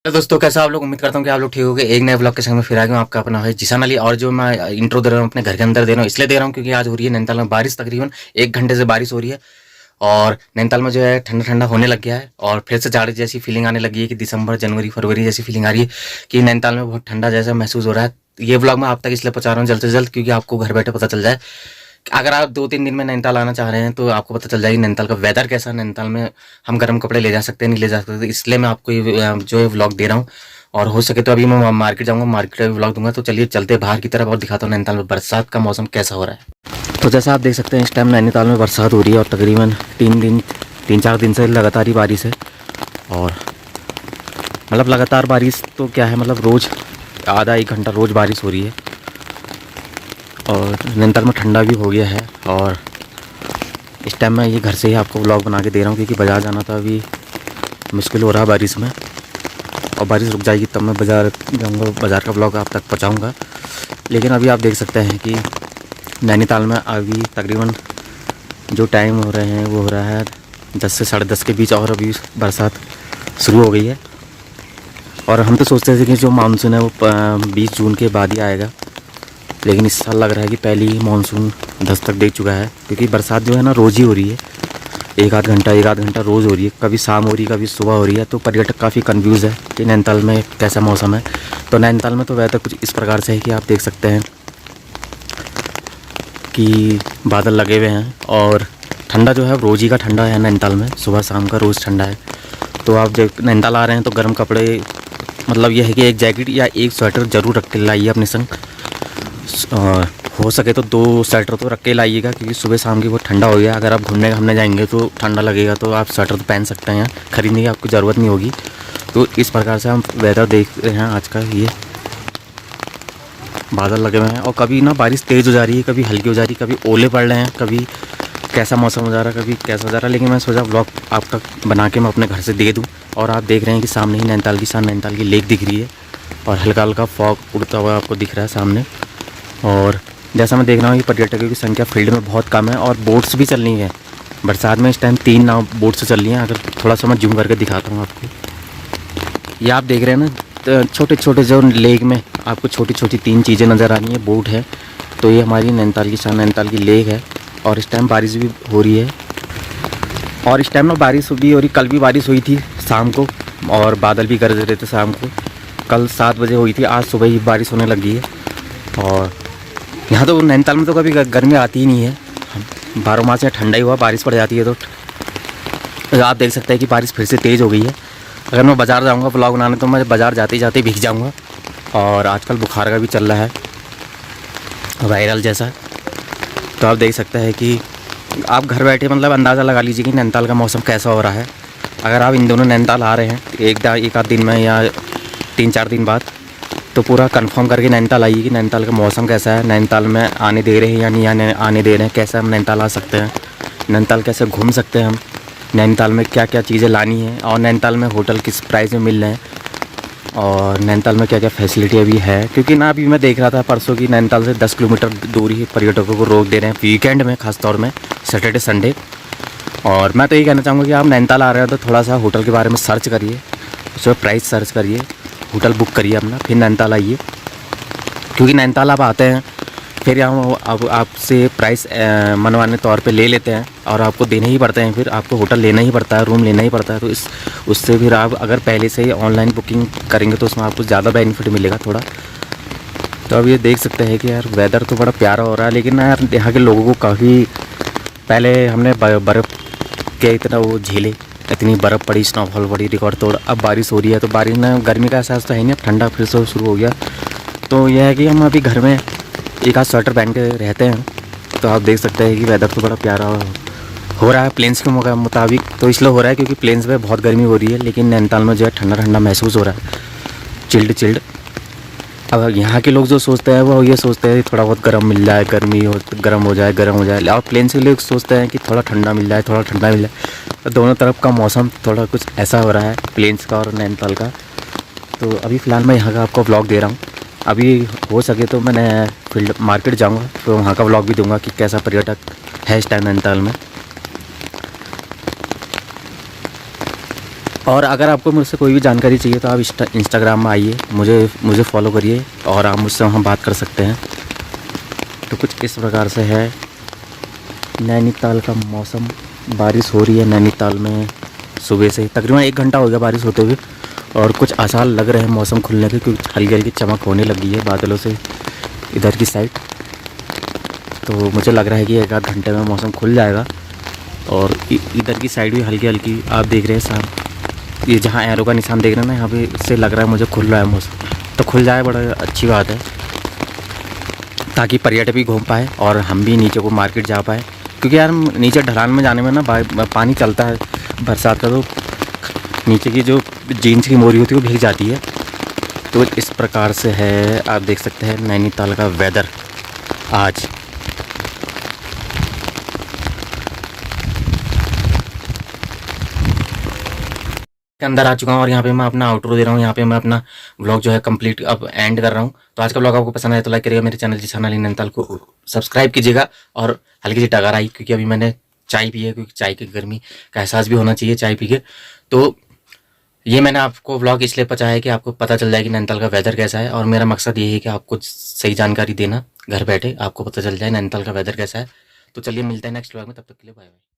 तो दोस्तों कैसा आप लोग। उम्मीद करता हूँ कि आप लोग ठीक होंगे। एक नए ब्लॉग के संग में फिर आ गया हूँ, आपका अपना है जिसान अली। और जो मैं इंट्रो दे रहा हूँ अपने घर के अंदर दे रहा हूँ, इसलिए दे रहा हूँ क्योंकि आज हो रही है नैनीताल में बारिश। तकरीबन 1 घंटे से बारिश हो रही है और नैनीताल में जो है ठंडा ठंडा होने लग गया है और फिर से जाड़े जैसी फीलिंग आने लगी है कि दिसंबर जनवरी फरवरी जैसी फीलिंग आ रही है कि नैनीताल में बहुत ठंडा जैसा महसूस हो रहा है। ये ब्लॉग मैं आप तक इसलिए पहुंचा रहा हूँ जल्द से जल्द, क्योंकि आपको घर बैठे पता चल जाए। अगर आप 2-3 दिन में नैनीताल आना चाह रहे हैं तो आपको पता चल जाएगी नैनीताल का वेदर कैसा है। नैनीताल में हम गर्म कपड़े ले जा सकते हैं नहीं ले जा सकते, इसलिए मैं आपको ये जो है व्लॉग दे रहा हूँ। और हो सके तो अभी मैं मार्केट जाऊंगा, मार्केट का भी व्लॉग दूंगा। तो चलिए चलते हैं बाहर की तरफ और दिखाता हूँ नैनीताल में बरसात का मौसम कैसा हो रहा है। तो जैसा आप देख सकते हैं इस टाइम नैनीताल में बरसात हो रही है और तकरीबन 3-4 दिन से लगातार ही बारिश है। और मतलब लगातार बारिश तो क्या है, मतलब रोज़ आधा 1 घंटा रोज़ बारिश हो रही है। और नैनीताल में ठंडा भी हो गया है और इस टाइम मैं ये घर से ही आपको व्लॉग बना के दे रहा हूँ क्योंकि बाज़ार जाना था। अभी मुश्किल हो रहा है बारिश में, और बारिश रुक जाएगी तब मैं बाज़ार जाऊँगा, बाज़ार का व्लॉग आप तक पहुँचाऊँगा। लेकिन अभी आप देख सकते हैं कि नैनीताल में अभी तकरीबन जो टाइम हो रहे हैं वो हो रहा है 10 से 10:30 के बीच, और अभी बरसात शुरू हो गई है। और हम तो सोचते थे कि जो मानसून है वो 20 जून के बाद ही आएगा, लेकिन इस साल लग रहा है कि पहले ही मानसून दस्तक दे चुका है। क्योंकि बरसात जो है ना रोज़ ही हो रही है, एक आध घंटा रोज़ हो रही है। कभी शाम हो रही है, कभी सुबह हो रही है। तो पर्यटक काफ़ी कंफ्यूज है कि नैनीताल में कैसा मौसम है। तो नैनीताल में तो वेदर कुछ इस प्रकार से है कि आप देख सकते हैं कि बादल लगे हुए हैं और ठंडा जो है रोज़ ही का ठंडा है नैनीताल में, सुबह शाम का रोज़ ठंडा है। तो आप जब नैनीताल आ रहे हैं तो गर्म कपड़े, मतलब यह है कि एक जैकेट या एक स्वेटर ज़रूर रख के लाइए अपने संग। हो सके तो 2 स्वेटर तो रख के लाइएगा, क्योंकि सुबह शाम की बहुत ठंडा हो गया। अगर आप घूमने जाएंगे तो ठंडा लगेगा, तो आप स्वेटर तो पहन सकते हैं, खरीदने की आपको ज़रूरत नहीं होगी। तो इस प्रकार से हम वेदर देख रहे हैं आज का। ये बादल लगे हुए हैं और कभी ना बारिश तेज़ हो जा रही है, कभी हल्की हो जा रही है, कभी ओले पड़ रहे हैं, कभी कैसा मौसम हो जा रहा है, कभी कैसा हो जा रहा है। लेकिन मैं सोचा ब्लॉग आप तक बना के मैं अपने घर से दे दूँ। और आप देख रहे हैं कि सामने ही नैनीताल की लेक दिख रही है और हल्का हल्का फॉग उड़ता हुआ आपको दिख रहा है सामने। और जैसा मैं देख रहा हूँ कि पर्यटकों की संख्या फील्ड में बहुत कम है और बोट्स भी चल रही हैं बरसात में। इस टाइम 3 नाव बोट्स चल रही हैं। अगर थोड़ा सा मैं जूम करके दिखाता हूँ आपको, ये आप देख रहे हैं ना, तो छोटे छोटे जो लेक में आपको छोटी छोटी 3 चीज़ें नज़र आ रही हैं। बोट है, तो ये हमारी नैनीताल की लेक है। और इस टाइम बारिश भी हो रही है और इस टाइम ना बारिश भी हो रही। कल भी बारिश हुई थी शाम को और बादल भी गरज रहे थे शाम को। कल 7 बजे हुई थी, आज सुबह ही बारिश होने लगी है। और यहाँ तो नैनीताल में तो कभी गर्मी आती ही नहीं है, 12 माह से ठंडा ही हुआ, बारिश पड़ जाती है। तो आप देख सकते हैं कि बारिश फिर से तेज़ हो गई है। अगर मैं बाज़ार जाऊँगा व्लॉग बनाने तो मैं बाज़ार जाते ही जाते भीग जाऊँगा। और आजकल बुखार का भी चल रहा है, वायरल जैसा। तो आप देख सकते हैं कि आप घर बैठे मतलब अंदाज़ा लगा लीजिए कि नैनीताल का मौसम कैसा हो रहा है। अगर आप इन दोनों नैनीताल आ रहे हैं एक आध दिन में या 3-4 दिन बाद, तो पूरा कंफर्म करके नैनीताल आइए कि नैनीताल का मौसम कैसा है, नैनीताल में आने दे रहे हैं या नहीं आने दे रहे हैं, कैसे हम नैनीताल आ सकते हैं, नैनीताल कैसे घूम सकते हैं हम, नैनीताल में क्या क्या चीज़ें लानी है, और नैनीताल में होटल किस प्राइस में मिल रहे हैं, और नैनीताल में क्या क्या फैसिलिटी अभी है। क्योंकि ना अभी मैं देख रहा था परसों की नैनीताल से 10 किलोमीटर दूर ही पर्यटकों को रोक दे रहे हैं वीकेंड में, खास तौर में सैटरडे संडे। और मैं तो यही कहना चाहूँगा कि आप नैनीताल आ रहे हो तो थोड़ा सा होटल के बारे में सर्च करिए, उसमें प्राइस सर्च करिए, होटल बुक करिए अपना, फिर नैनीताल आइए। क्योंकि नैनीताल आप आते हैं फिर यहाँ आपसे प्राइस मनवाने तौर पे ले लेते हैं और आपको देने ही पड़ते हैं, फिर आपको होटल लेना ही पड़ता है, रूम लेना ही पड़ता है। तो उससे फिर आप अगर पहले से ही ऑनलाइन बुकिंग करेंगे तो उसमें आपको ज़्यादा बेनिफिट मिलेगा थोड़ा। तो अब ये देख सकते हैं कि यार वेदर तो बड़ा प्यारा हो रहा है, लेकिन ना यार यहाँ के लोगों को काफ़ी, पहले हमने बर्फ़ के इतना वो झेले, इतनी बर्फ़ पड़ी, स्नोफॉल पड़ी रिकॉर्ड तोड़। अब बारिश हो रही है तो बारिश ना, गर्मी का एहसास तो है नहीं, अब ठंडा फिर से शुरू हो गया। तो यह है कि हम अभी घर में एक आध स्वेटर पहन के रहते हैं। तो आप देख सकते हैं कि वेदर तो बड़ा प्यारा हो रहा है प्लेन्स के मुताबिक। तो इसलिए हो रहा है क्योंकि प्लेन्स में बहुत गर्मी हो रही है, लेकिन नैनीताल में जो है ठंडा ठंडा महसूस हो रहा है, चिल्ड। अब यहाँ के लोग जो सोचते हैं वो ये सोचते हैं थोड़ा बहुत गर्म मिल जाए, गर्म हो जाए। और प्लेन्स के लोग सोचते हैं कि थोड़ा ठंडा मिल जाए। तो दोनों तरफ का मौसम थोड़ा कुछ ऐसा हो रहा है, प्लेन्स का और नैनीताल का। तो अभी फ़िलहाल मैं यहाँ का आपको व्लॉग दे रहा हूँ। अभी हो सके तो मैं फील्ड मार्केट जाऊँगा तो वहाँ का व्लॉग भी दूँगा कि कैसा पर्यटक है इस टाइम नैनीताल में। और अगर आपको मुझसे कोई भी जानकारी चाहिए तो आप इंस्टाग्राम में आइए, मुझे फॉलो करिए और आप मुझसे वहाँ बात कर सकते हैं। तो कुछ इस प्रकार से है नैनीताल का मौसम। बारिश हो रही है नैनीताल में सुबह से, तकरीबन 1 घंटा हो गया बारिश होते हुए, और कुछ आसार लग रहे हैं मौसम खुलने के, क्योंकि हल्की हल्की चमक होने लगी है बादलों से इधर की साइड। तो मुझे लग रहा है कि 1 आध घंटे में मौसम खुल जाएगा। और इधर की साइड भी हल्की हल्की आप देख रहे हैं साहब, ये जहाँ एरो का निशान देख रहे हैं ना, यहाँ पे से लग रहा है मुझे खुल रहा है मौसम। तो खुल जाए बड़ा अच्छी बात है, ताकि पर्यटक भी घूम पाए और हम भी नीचे को मार्केट जा पाए। क्योंकि यार नीचे ढलान में जाने में ना पानी चलता है बरसात का, तो नीचे की जो जीन्स की मोरी होती है वो भीग जाती है। तो इस प्रकार से है, आप देख सकते हैं नैनीताल का वेदर आज। के अंदर आ चुका हूँ और यहाँ पे मैं अपना आउटरो दे रहा हूँ। यहाँ पे मैं अपना व्लॉग जो है कंप्लीट अब एंड कर रहा हूँ। तो आज का व्लॉग आपको पसंद आया तो लाइक करिएगा, मेरे चैनल जिसान अली नैनीताल को सब्सक्राइब कीजिएगा। और हल्की सी टकार आई क्योंकि अभी मैंने चाय पी है, क्योंकि चाय की गर्मी का एहसास भी होना चाहिए चाय पी के। तो ये मैंने आपको व्लॉग इसलिए पहुंचाया है कि आपको पता चल जाए कि नैनीताल का वेदर कैसा है। और मेरा मकसद ये है कि आपको सही जानकारी देना, घर बैठे आपको पता चल जाए नैनीताल का वेदर कैसा है। तो चलिए मिलते हैं नेक्स्ट व्लॉग में, तब तक के लिए बाय बाय।